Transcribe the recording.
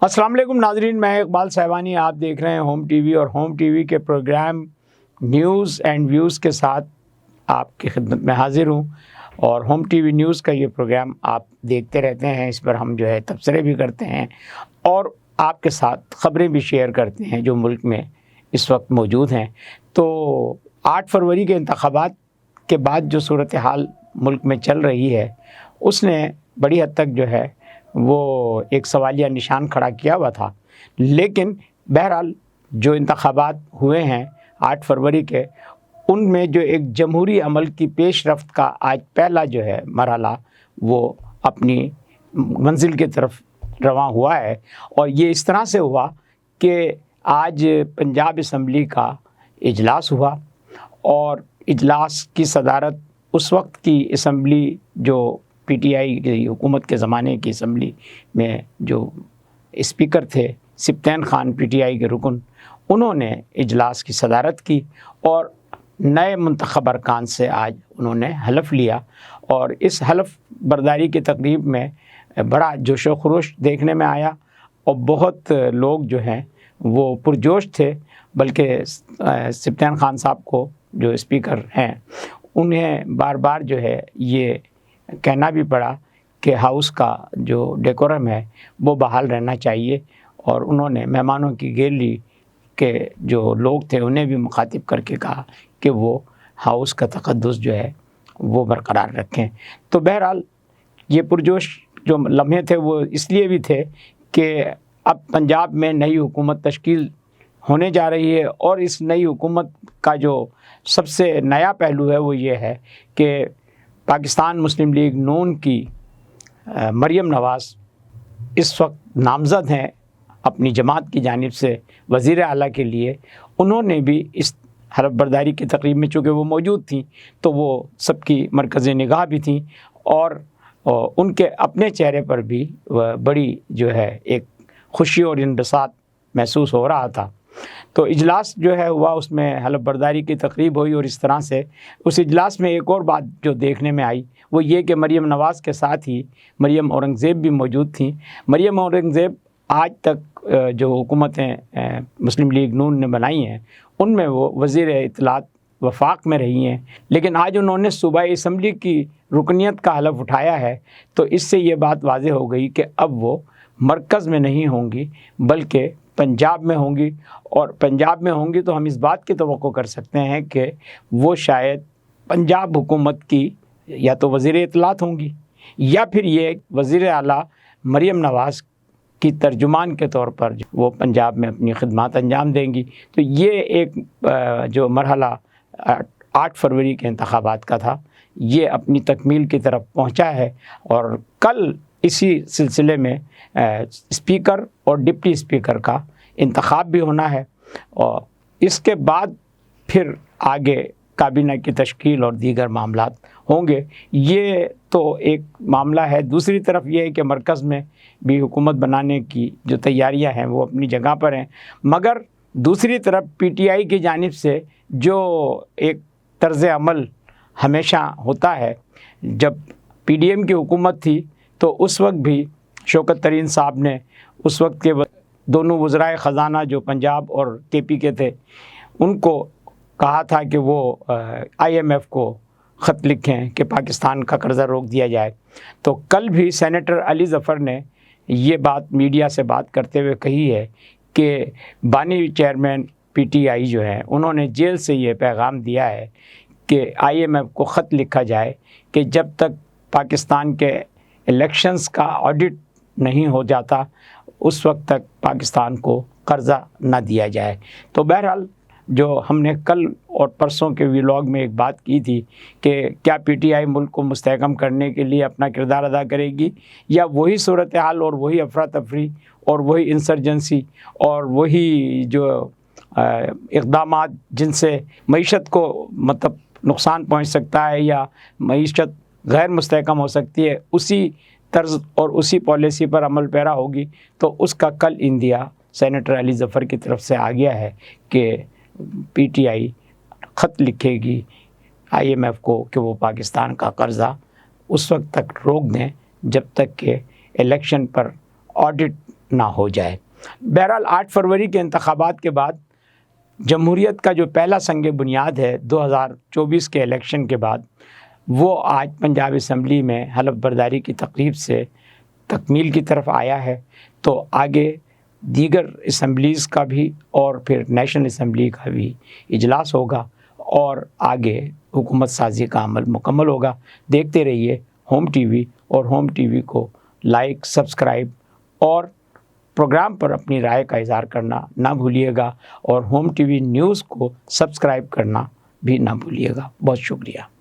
अस्सलाम वालेकुम नाजरीन, मैं इकबाल साहिबानी, आप देख रहे हैं होम टीवी और होम टीवी के प्रोग्राम न्यूज़ एंड व्यूज़ के साथ आपकी खिदमत में हाजिर हूँ। और होम टीवी न्यूज़ का ये प्रोग्राम आप देखते रहते हैं। इस पर हम जो है तबसरे भी करते हैं और आपके साथ ख़बरें भी शेयर करते हैं जो मुल्क में इस वक्त मौजूद हैं। तो 8 फरवरी के इंतखाबात के बाद जो सूरत हाल मुल्क में चल रही है, उसने बड़ी हद तक जो है वो एक सवालिया निशान खड़ा किया हुआ था। लेकिन बहरहाल जो इंतखाबात हुए हैं 8 फरवरी के, उनमें जो एक जमहूरी अमल की पेशरफ्त का आज पहला जो है मरहला वो अपनी मंजिल की तरफ रवां हुआ है। और ये इस तरह से हुआ कि आज पंजाब असम्बली का इजलास हुआ और इजलास की सदारत उस वक्त की असम्बली जो पीटीआई की हुकूमत के ज़माने की असम्बली में जो स्पीकर थे सिप्तैन खान पीटीआई के रुकन, उन्होंने इजलास की सदारत की और नए मुंतखब अरकान से आज उन्होंने हलफ लिया। और इस हलफ बर्दारी की तकरीब में बड़ा जोश व खरोश देखने में आया और बहुत लोग जो हैं वो पुरजोश थे। बल्कि सिप्तैन खान साहब को जो स्पीकर हैं उन्हें बार बार जो है ये कहना भी पड़ा कि हाउस का जो डेकोरम है वो बहाल रहना चाहिए। और उन्होंने मेहमानों की गैलरी के जो लोग थे उन्हें भी मुखातिब करके कहा कि वो हाउस का तक़द्दुस जो है वो बरकरार रखें। तो बहरहाल ये पुरजोश जो लम्हे थे वो इसलिए भी थे कि अब पंजाब में नई हुकूमत तश्कील होने जा रही है। और इस नई हुकूमत का जो सबसे नया पहलू है वो ये है कि पाकिस्तान मुस्लिम लीग नून की मरियम नवाज़ इस वक्त नामज़द हैं अपनी जमात की जानिब से वज़ीर आला के लिए। उन्होंने भी इस हलफ बर्दारी की तकरीब में चूँकि वो मौजूद थी तो वो सबकी मरकज़ निगाह भी थी और उनके अपने चेहरे पर भी बड़ी जो है एक खुशी और इंबसात महसूस हो रहा था। तो इजलास जो है हुआ, उसमें हलफ बर्दारी की तकरीब हुई और इस तरह से उस इजलास में एक और बात जो देखने में आई वो ये कि मरियम नवाज़ के साथ ही मरियम औरंगज़ेब भी मौजूद थी। मरियम औरंगज़ेब आज तक जो हुकूमतें मुस्लिम लीग नून ने बनाई हैं उनमें वो वज़ीर इत्तलात वफाक में रही हैं, लेकिन आज उन्होंने सूबाई असम्बली की रुकनियत का हलफ उठाया है। तो इससे ये बात वाज़ेह हो गई कि अब वो मरकज़ में नहीं होंगी बल्कि पंजाब में होंगी। और पंजाब में होंगी तो हम इस बात की तवक्को कर सकते हैं कि वो शायद पंजाब हुकूमत की या तो वज़ीर इत्तलात होंगी या फिर ये वज़ीर आला मरियम नवाज़ की तर्जुमान के तौर पर वो पंजाब में अपनी खिदमत अंजाम देंगी। तो ये एक जो मरहला 8 फरवरी के इंतखाबात का था ये अपनी तकमील की तरफ पहुँचा है। और कल इसी सिलसिले में स्पीकर और डिप्टी स्पीकर का इंतखाब भी होना है और इसके बाद फिर आगे काबीना की तश्कील और दीगर मामलात होंगे। ये तो एक मामला है। दूसरी तरफ ये है कि मरकज़ में भी हुकूमत बनाने की जो तैयारियां हैं वो अपनी जगह पर हैं, मगर दूसरी तरफ पीटीआई की जानिब से जो एक तर्ज़ अमल हमेशा होता है, जब पीडीएम की हुकूमत थी तो उस वक्त भी शौकत तरीन साहब ने उस वक्त के दोनों वज़राए ख़जाना जो पंजाब और केपी के थे उनको कहा था कि वो IMF को ख़त लिखें कि पाकिस्तान का कर्ज़ा रोक दिया जाए। तो कल भी सेनेटर अली ज़फ़र ने ये बात मीडिया से बात करते हुए कही है कि बानी चेयरमैन पीटीआई जो है उन्होंने जेल से ये पैगाम दिया है कि IMF को ख़त लिखा जाए कि जब तक पाकिस्तान के इलेक्शंस का ऑडिट नहीं हो जाता उस वक्त तक पाकिस्तान को कर्ज़ा ना दिया जाए। तो बहरहाल जो हमने कल और परसों के व्लॉग में एक बात की थी कि क्या पीटीआई मुल्क को मुस्तहकम करने के लिए अपना किरदार अदा करेगी या वही सूरत हाल और वही अफरा तफरी और वही इंसर्जेंसी और वही जो इक़दामात जिनसे मईशत को मतलब नुकसान पहुँच सकता है या मईशत गैर मुस्तहकम हो सकती है, उसी तर्ज और उसी पॉलिसी पर अमल पैरा होगी। तो उसका कल इंदिया सेनेटर अली ज़फ़र की तरफ से आ गया है कि पीटीआई ख़त लिखेगी IMF को कि वो पाकिस्तान का कर्ज़ा उस वक्त तक रोक दें जब तक कि इलेक्शन पर ऑडिट نہ ہو جائے۔ بہرحال 8 فروری کے انتخابات کے بعد جمہوریت کا جو پہلا سنگ بنیاد ہے 2024 کے الیکشن کے بعد، وہ آج پنجاب اسمبلی میں حلف برداری کی تقریب سے تکمیل کی طرف آیا ہے۔ تو آگے دیگر اسمبلیز کا بھی اور پھر نیشنل اسمبلی کا بھی اجلاس ہوگا اور آگے حکومت سازی کا عمل مکمل ہوگا۔ دیکھتے رہیے ہوم ٹی وی، اور ہوم ٹی وی کو لائک، سبسکرائب اور پروگرام پر اپنی رائے کا اظہار کرنا نہ بھولیے گا، اور ہوم ٹی وی نیوز کو سبسکرائب کرنا بھی نہ بھولیے گا۔ بہت شکریہ۔